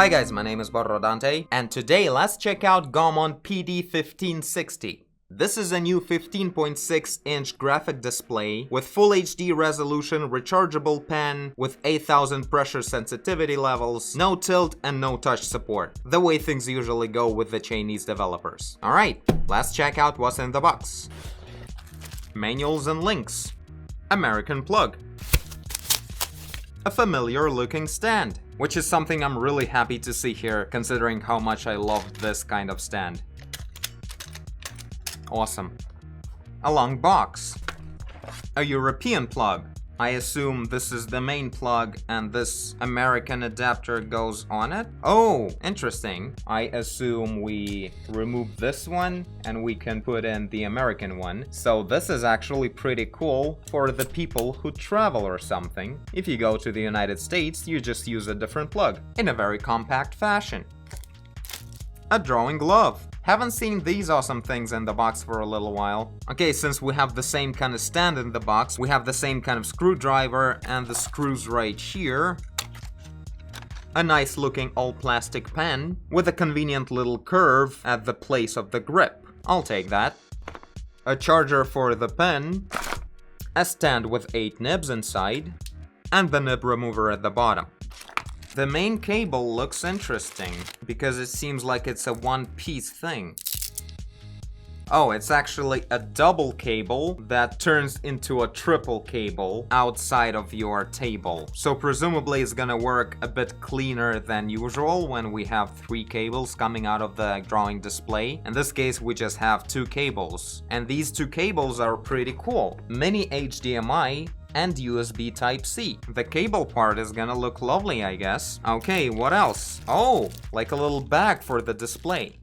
Hi guys, my name is Borrodante, and today let's check out Gaomon PD1560. This is a new 15.6-inch graphic display with full HD resolution, rechargeable pen, with 8000 pressure sensitivity levels, no tilt and no touch support, the way things usually go with the Chinese developers. Alright, let's check out what's in the box. Manuals and links. American plug. A familiar looking stand, which is something I'm really happy to see here, considering how much I love this kind of stand. Awesome. A long box. A European plug. I assume this is the main plug and this American adapter goes on it? Oh, interesting. I assume we remove this one and we can put in the American one. So this is actually pretty cool for the people who travel or something. If you go to the United States, you just use a different plug in a very compact fashion. A drawing glove. Haven't seen these awesome things in the box for a little while. Okay, since we have the same kind of stand in the box, we have the same kind of screwdriver and the screws right here. A nice looking all plastic pen with a convenient little curve at the place of the grip. I'll take that. A charger for the pen. A stand with 8 nibs inside. And the nib remover at the bottom. The main cable looks interesting, because it seems like it's a one-piece thing. Oh, it's actually a double cable that turns into a triple cable outside of your table. So presumably it's gonna work a bit cleaner than usual when we have 3 cables coming out of the drawing display. In this case, we just have 2 cables. And these 2 cables are pretty cool. Mini HDMI and USB Type-C. The cable part is gonna look lovely, I guess. Okay, what else? Oh, like a little bag for the display.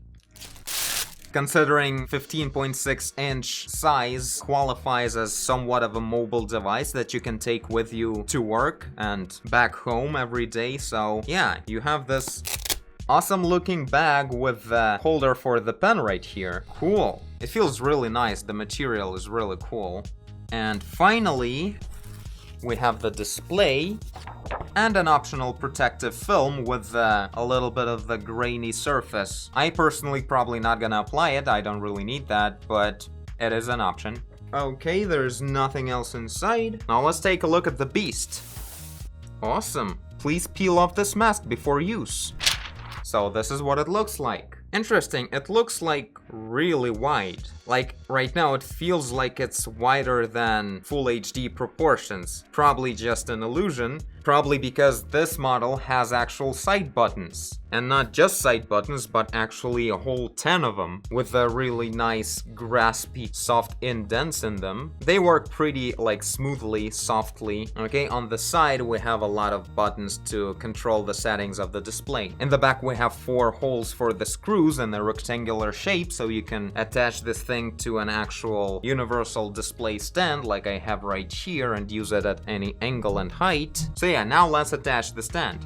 Considering 15.6-inch size qualifies as somewhat of a mobile device that you can take with you to work and back home every day, so yeah, you have this awesome looking bag with the holder for the pen right here. Cool. It feels really nice, the material is really cool. And finally, we have the display and an optional protective film with a little bit of the grainy surface. I personally probably not gonna apply it, I don't really need that, but it is an option. Okay, there's nothing else inside. Now let's take a look at the beast. Awesome. Please peel off this mask before use. So this is what it looks like. Interesting, it looks like really wide. Like, right now it feels like it's wider than full HD proportions. Probably just an illusion. Probably because this model has actual side buttons. And not just side buttons, but actually a whole 10 of them. With a really nice, graspy, soft indents in them. They work pretty, like, smoothly, softly. Okay, on the side we have a lot of buttons to control the settings of the display. In the back we have 4 holes for the screws in a rectangular shape, so you can attach this thing to an actual universal display stand like I have right here and use it at any angle and height. So yeah, now let's attach the stand.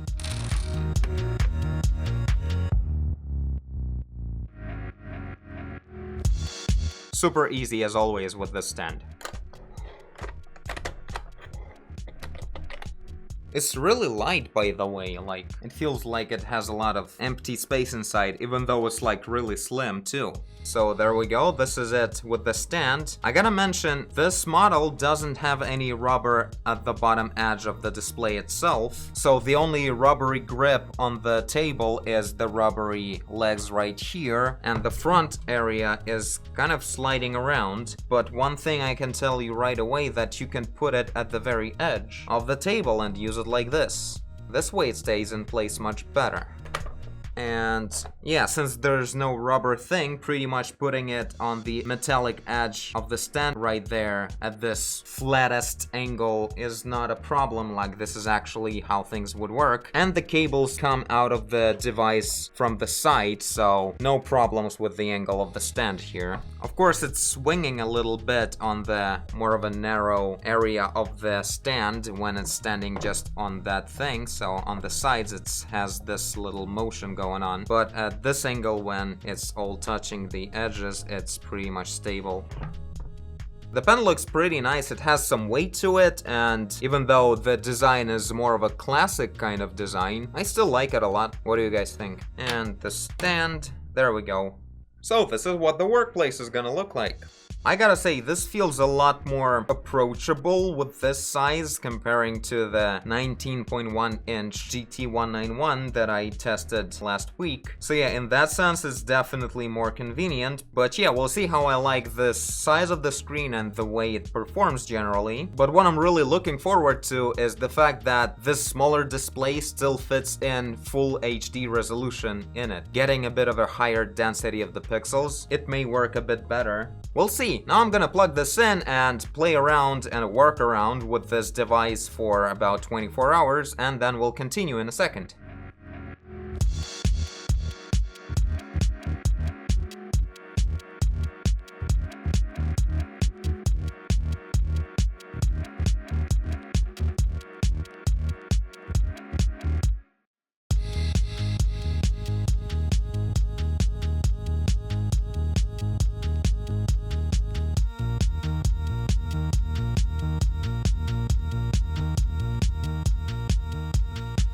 Super easy as always with this stand. It's really light, by the way, like, it feels like it has a lot of empty space inside, even though it's like really slim too. So there we go, this is it with the stand. I gotta mention, this model doesn't have any rubber at the bottom edge of the display itself, so the only rubbery grip on the table is the rubbery legs right here, and the front area is kind of sliding around. But one thing I can tell you right away, that you can put it at the very edge of the table and use it like this. This way it stays in place much better. And yeah, since there's no rubber thing, pretty much putting it on the metallic edge of the stand right there at this flattest angle is not a problem. Like, this is actually how things would work. And the cables come out of the device from the side, so no problems with the angle of the stand here. Of course, it's swinging a little bit on the more of a narrow area of the stand when it's standing just on that thing, so on the sides it has this little motion going on, but at this angle when it's all touching the edges, it's pretty much stable. The pen looks pretty nice, it has some weight to it, and even though the design is more of a classic kind of design, I still like it a lot. What do you guys think? And the stand, there we go. So this is what the workplace is gonna look like. I gotta say, this feels a lot more approachable with this size comparing to the 19.1-inch GT191 that I tested last week. So yeah, in that sense, it's definitely more convenient. But yeah, we'll see how I like this size of the screen and the way it performs generally. But what I'm really looking forward to is the fact that this smaller display still fits in full HD resolution in it. Getting a bit of a higher density of the pixels, it may work a bit better. We'll see. Now I'm gonna plug this in and play around and work around with this device for about 24 hours, and then we'll continue in a second.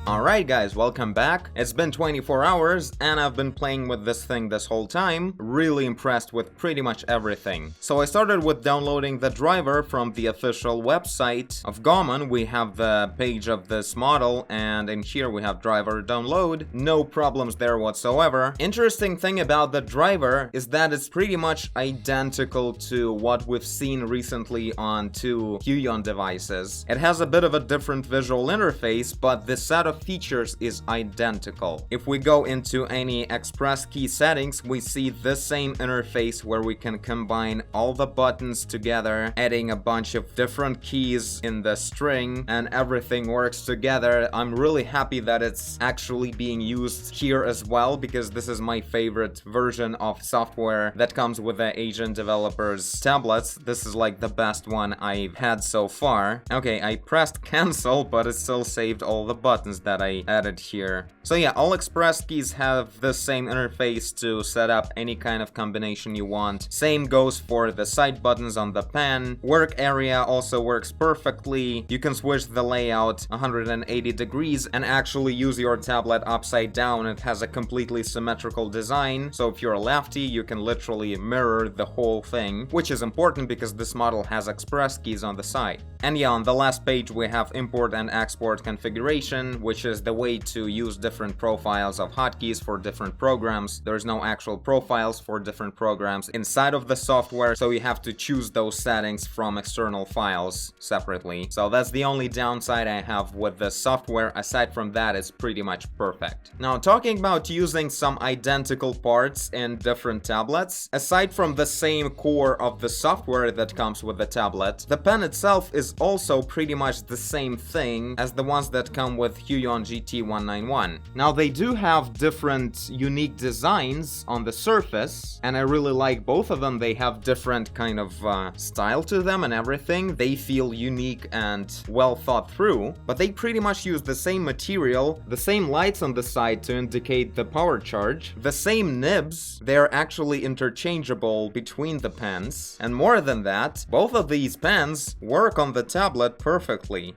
Alright guys, welcome back. It's been 24 hours and I've been playing with this thing this whole time. Really impressed with pretty much everything. So I started with downloading the driver from the official website of Gaomon. We have the page of this model and in here we have driver download. No problems there whatsoever. Interesting thing about the driver is that it's pretty much identical to what we've seen recently on two Huion devices. It has a bit of a different visual interface, but the set of features is identical. If we go into any express key settings, we see the same interface where we can combine all the buttons together, adding a bunch of different keys in the string, and everything works together. I'm really happy that it's actually being used here as well, because this is my favorite version of software that comes with the Asian developers' tablets. This is like the best one I've had so far. Okay, I pressed cancel, but it still saved all the buttons that I added here. So yeah, all express keys have the same interface to set up any kind of combination you want. Same goes for the side buttons on the pen. Work area also works perfectly. You can switch the layout 180 degrees and actually use your tablet upside down. It has a completely symmetrical design, so if you're a lefty, you can literally mirror the whole thing, which is important because this model has express keys on the side. And yeah, on the last page we have import and export configuration, which is the way to use different profiles of hotkeys for different programs. There's no actual profiles for different programs inside of the software, so you have to choose those settings from external files separately. So that's the only downside I have with the software. Aside from that, it's pretty much perfect. Now, talking about using some identical parts in different tablets, aside from the same core of the software that comes with the tablet, the pen itself is also pretty much the same thing as the ones that come with Huion GT191. Now, they do have different unique designs on the surface, and I really like both of them. They have different kind of style to them and everything. They feel unique and well thought through, but they pretty much use the same material, the same lights on the side to indicate the power charge, the same nibs. They're actually interchangeable between the pens, and more than that, both of these pens work on the tablet perfectly.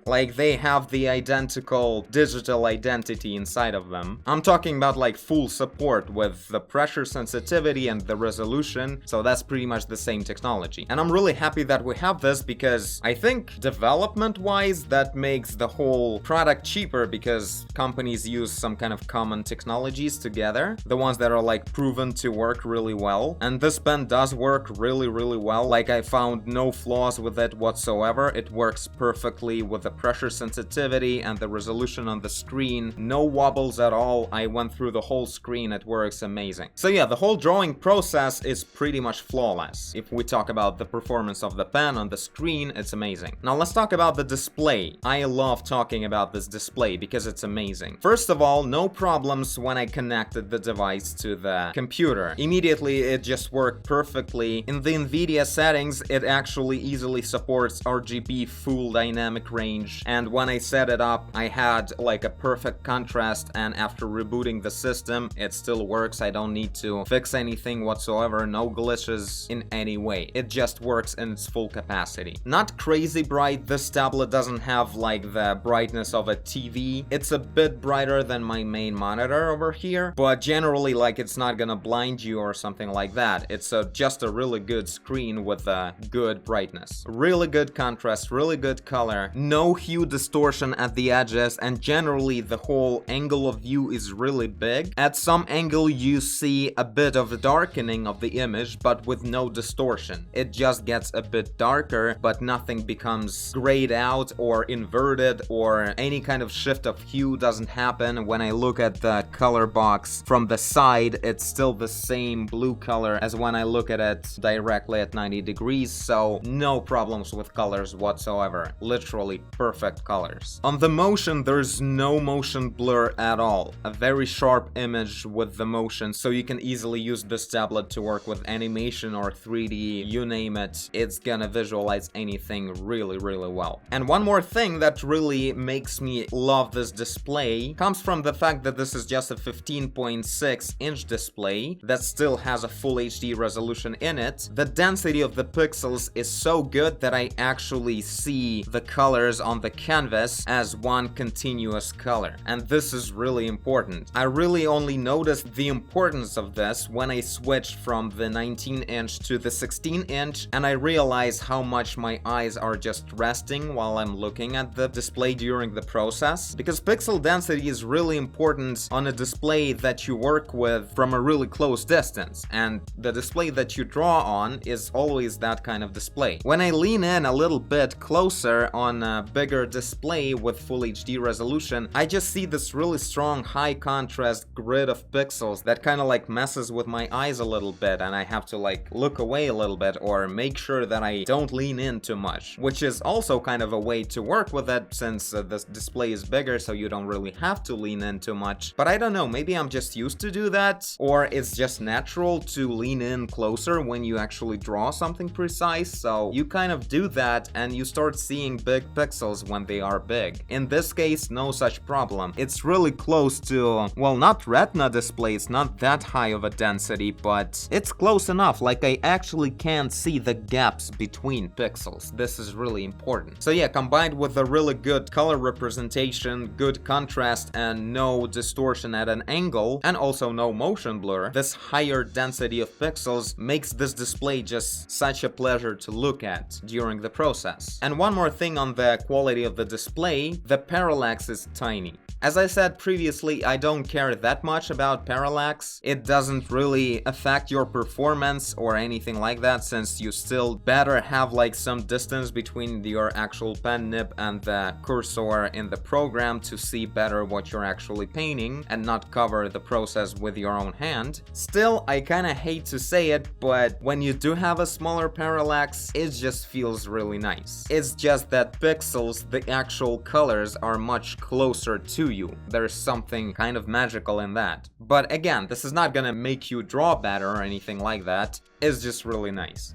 Like, they have the identical digital identity inside of them. I'm talking about like full support with the pressure sensitivity and the resolution, so that's pretty much the same technology. And I'm really happy that we have this because I think development-wise that makes the whole product cheaper, because companies use some kind of common technologies together, the ones that are like proven to work really well. And this pen does work really, really well. Like, I found no flaws with it whatsoever. It works perfectly with the pressure sensitivity and the resolution on the screen. No wobbles at all. I went through the whole screen. It works amazing. So yeah, the whole drawing process is pretty much flawless. If we talk about the performance of the pen on the screen, it's amazing. Now let's talk about the display. I love talking about this display because it's amazing. First of all, no problems when I connected the device to the computer. Immediately, it just worked perfectly. In the NVIDIA settings, it actually easily supports RGB full dynamic range change, and when I set it up, I had like a perfect contrast, and after rebooting the system, it still works. I don't need to fix anything whatsoever, no glitches in any way. It just works in its full capacity. Not crazy bright, this tablet doesn't have like the brightness of a TV. It's a bit brighter than my main monitor over here, but generally like it's not gonna blind you or something like that. It's just a really good screen with a good brightness. Really good contrast, really good color, no hue distortion at the edges, and generally the whole angle of view is really big. At some angle you see a bit of a darkening of the image, but with no distortion. It just gets a bit darker, but nothing becomes grayed out or inverted, or any kind of shift of hue doesn't happen. When I look at the color box from the side, it's still the same blue color as when I look at it directly at 90 degrees, so no problems with colors whatsoever. Literally perfect colors. On the motion, there's no motion blur at all. A very sharp image with the motion, so you can easily use this tablet to work with animation or 3D, you name it. It's gonna visualize anything really, really well. And one more thing that really makes me love this display comes from the fact that this is just a 15.6-inch display that still has a full HD resolution in it. The density of the pixels is so good that I actually see the colors on the canvas as one continuous color, and this is really important. I really only noticed the importance of this when I switched from the 19-inch to the 16-inch, and I realized how much my eyes are just resting while I'm looking at the display during the process, because pixel density is really important on a display that you work with from a really close distance, and the display that you draw on is always that kind of display. When I lean in a little bit closer on a bigger display with full HD resolution, I just see this really strong high contrast grid of pixels that kind of like messes with my eyes a little bit, and I have to like look away a little bit or make sure that I don't lean in too much, which is also kind of a way to work with it since this display is bigger, so you don't really have to lean in too much. But I don't know, maybe I'm just used to do that, or it's just natural to lean in closer when you actually draw something precise, so you kind of do that and you start seeing big pixels when they are big. In this case, no such problem. It's really close to, well, not retina displays, not that high of a density, but it's close enough, like I actually can see the gaps between pixels. This is really important. So yeah, combined with a really good color representation, good contrast, and no distortion at an angle, and also no motion blur, this higher density of pixels makes this display just such a pleasure to look at during the process. And one more thing on the quality of the display, the parallax is tiny. As I said previously, I don't care that much about parallax. It doesn't really affect your performance or anything like that, since you still better have like some distance between your actual pen nib and the cursor in the program to see better what you're actually painting and not cover the process with your own hand. Still, I kinda hate to say it, but when you do have a smaller parallax, it just feels really nice. It's just that pixels, the actual colors, are much closer to you. There's something kind of magical in that. But again, this is not gonna make you draw better or anything like that. It's just really nice.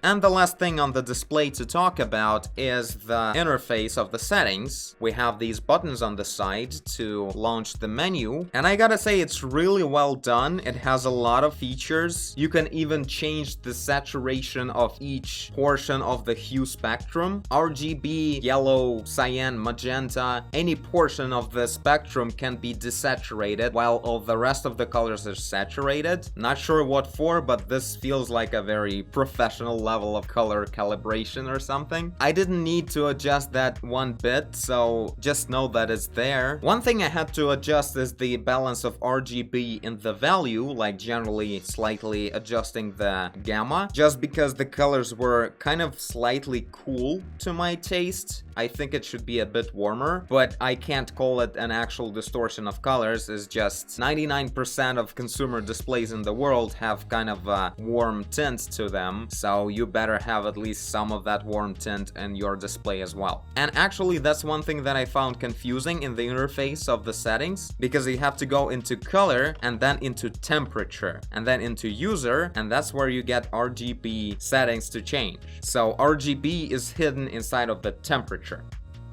And the last thing on the display to talk about is the interface of the settings. We have these buttons on the side to launch the menu, and I gotta say it's really well done. It has a lot of features. You can even change the saturation of each portion of the hue spectrum. RGB, yellow, cyan, magenta, any portion of the spectrum can be desaturated while all the rest of the colors are saturated. Not sure what for, but this feels like a very professional level of color calibration or something. I didn't need to adjust that one bit, so just know that it's there. One thing I had to adjust is the balance of RGB in the value, like generally slightly adjusting the gamma, just because the colors were kind of slightly cool to my taste. I think it should be a bit warmer, but I can't call it an actual distortion of colors. It's just 99% of consumer displays in the world have kind of a warm tint to them, so you better have at least some of that warm tint in your display as well. And actually, that's one thing that I found confusing in the interface of the settings, because you have to go into color and then into temperature and then into user, and that's where you get RGB settings to change. So RGB is hidden inside of the temperature.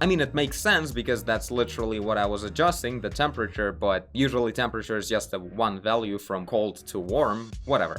I mean, it makes sense because that's literally what I was adjusting, the temperature, but usually temperature is just a one value from cold to warm, whatever.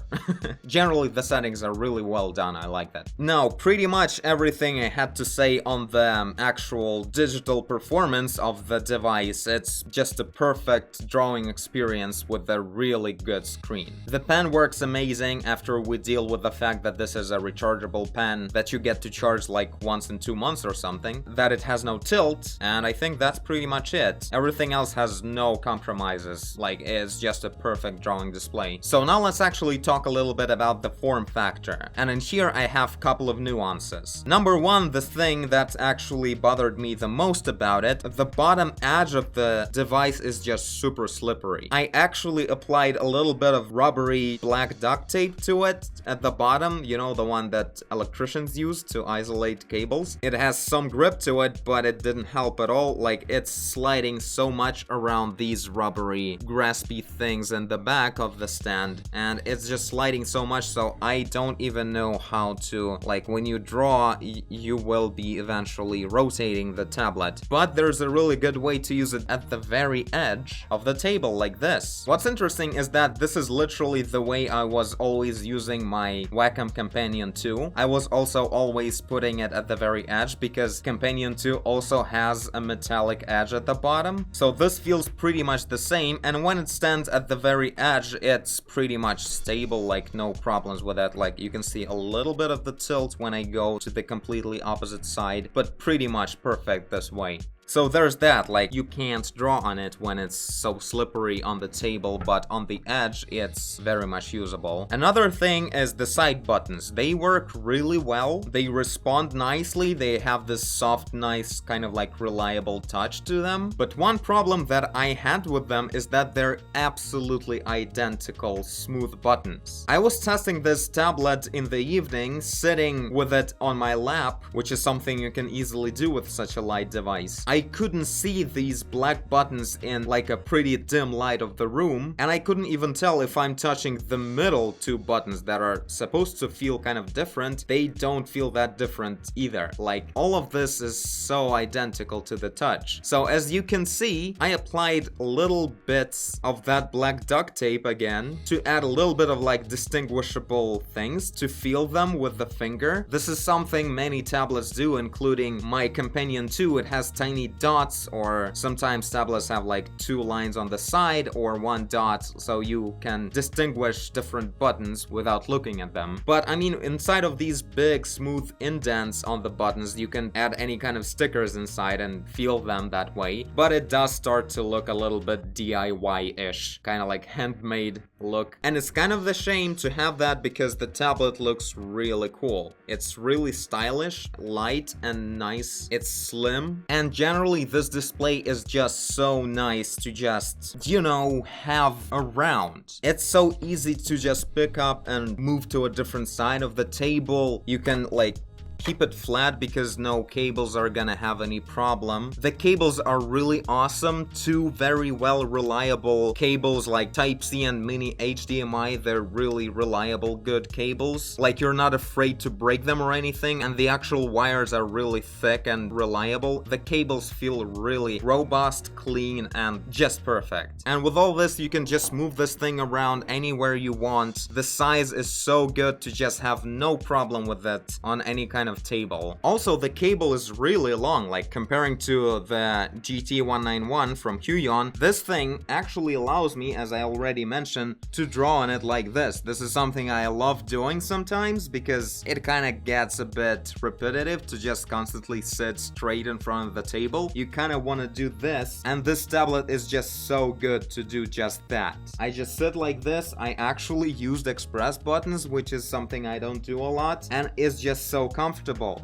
Generally, the settings are really well done, I like that. Now, pretty much everything I had to say on the actual digital performance of the device. It's just a perfect drawing experience with a really good screen. The pen works amazing after we deal with the fact that this is a rechargeable pen that you get to charge like once in 2 months or something, that it has no tilt, and I think that's pretty much it. Everything else has no compromises, like it's just a perfect drawing display. So now let's actually talk a little bit about the form factor, and in here I have a couple of nuances. Number one, the thing that actually bothered me the most about it, the bottom edge of the device is just super slippery. I actually applied a little bit of rubbery black duct tape to it at the bottom, you know, the one that electricians use to isolate cables. It has some grip to it, but it didn't help at all. Like, it's sliding so much around these rubbery, graspy things in the back of the stand, and it's just sliding so much, so I don't even know how to, like, when you draw, you will be eventually rotating the tablet. But there's a really good way to use it at the very edge of the table, like this. What's interesting is that this is literally the way I was always using my Wacom Companion 2. I was also always putting it at the very edge because Companion 2 also has a metallic edge at the bottom. So this feels pretty much the same, and when it stands at the very edge, it's pretty much stable, like no problems with that. Like, you can see a little bit of the tilt when I go to the completely opposite side, but pretty much perfect this way. So there's that, like, you can't draw on it when it's so slippery on the table, but on the edge it's very much usable. Another thing is the side buttons. They work really well, they respond nicely, they have this soft, nice, kind of like reliable touch to them. But one problem that I had with them is that they're absolutely identical smooth buttons. I was testing this tablet in the evening, sitting with it on my lap, which is something you can easily do with such a light device. I couldn't see these black buttons in like a pretty dim light of the room, and I couldn't even tell if I'm touching the middle two buttons that are supposed to feel kind of different. They don't feel that different either. Like, all of this is so identical to the touch. So as you can see, I applied little bits of that black duct tape again to add a little bit of like distinguishable things to feel them with the finger. This is something many tablets do, including my Companion 2. It has tiny dots, or sometimes tablets have like 2 lines on the side or 1 dot, so you can distinguish different buttons without looking at them. But I mean, inside of these big smooth indents on the buttons, you can add any kind of stickers inside and feel them that way. But it does start to look a little bit DIY-ish, kind of like handmade look. And it's kind of a shame to have that because the tablet looks really cool. It's really stylish, light and nice. It's slim, and generally this display is just so nice to just, you know, have around. It's so easy to just pick up and move to a different side of the table. You can like keep it flat because no cables are gonna have any problem. The cables are really awesome. 2 very well reliable cables like Type-C and mini HDMI. They're really reliable, good cables. Like, you're not afraid to break them or anything, and the actual wires are really thick and reliable. The cables feel really robust, clean, and just perfect. And with all this, you can just move this thing around anywhere you want. The size is so good to just have no problem with it on any kind of table. Also, the cable is really long, like comparing to the GT191 from Huion. This thing actually allows me, as I already mentioned, to draw on it like this. This is something I love doing sometimes because it kind of gets a bit repetitive to just constantly sit straight in front of the table. You kind of want to do this, and this tablet is just so good to do just that. I just sit like this. I actually used express buttons, which is something I don't do a lot, and it's just so comfortable.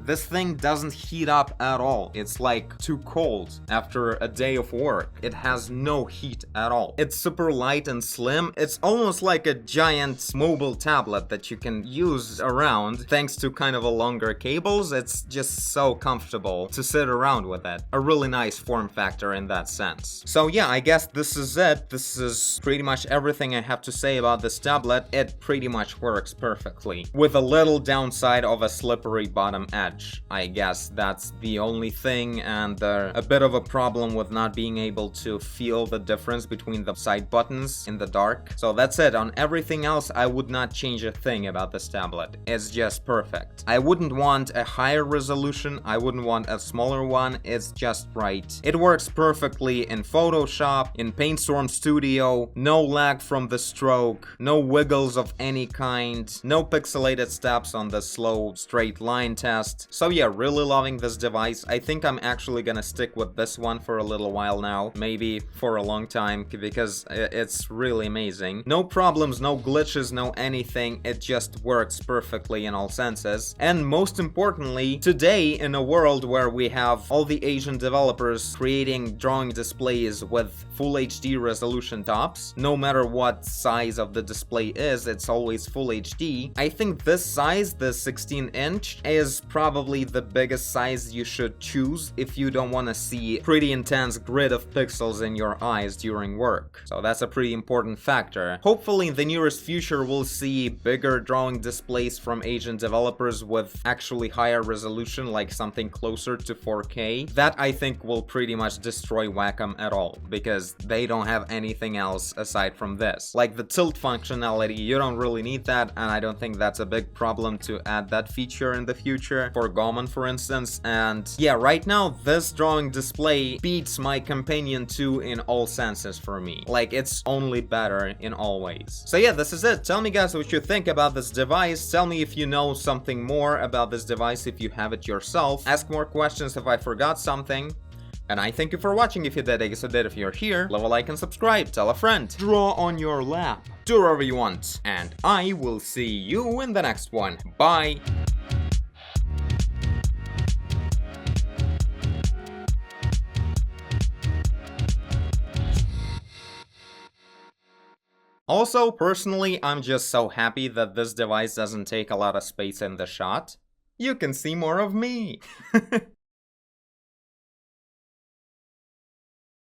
This thing doesn't heat up at all. It's like too cold after a day of work. It has no heat at all. It's super light and slim. It's almost like a giant mobile tablet that you can use around thanks to kind of a longer cables. It's just so comfortable to sit around with it. A really nice form factor in that sense. So yeah, I guess this is it. This is pretty much everything I have to say about this tablet. It pretty much works perfectly, with a little downside of a slippery button. bottom edge. I guess that's the only thing, and a bit of a problem with not being able to feel the difference between the side buttons in the dark. So that's it. On everything else, I would not change a thing about this tablet. It's just perfect. I wouldn't want a higher resolution, I wouldn't want a smaller one, it's just right. It works perfectly in Photoshop, in PaintStorm Studio, no lag from the stroke, no wiggles of any kind, no pixelated steps on the slow straight line test. So yeah, really loving this device. I think I'm actually gonna stick with this one for a little while now, maybe for a long time, because it's really amazing. No problems, no glitches, no anything, it just works perfectly in all senses. And most importantly, today in a world where we have all the Asian developers creating drawing displays with full HD resolution tops, no matter what size of the display is, it's always full HD. I think this size, the 16-inch, is probably the biggest size you should choose if you don't want to see pretty intense grid of pixels in your eyes during work. So that's a pretty important factor. Hopefully in the nearest future we'll see bigger drawing displays from Asian developers with actually higher resolution, like something closer to 4K. That I think will pretty much destroy Wacom at all, because they don't have anything else aside from this. Like the tilt functionality, you don't really need that, and I don't think that's a big problem to add that feature in the future, for Gaomon for instance. And yeah, right now this drawing display beats my Companion 2 in all senses for me. Like, it's only better in all ways. So yeah, this is it. Tell me guys what you think about this device. Tell me if you know something more about this device, if you have it yourself. Ask more questions if I forgot something. And I thank you for watching. If you did, I guess I did. If you're here, leave a like and subscribe. Tell a friend. Draw on your lap. Do whatever you want. And I will see you in the next one. Bye. Also, personally, I'm just so happy that this device doesn't take a lot of space in the shot. You can see more of me!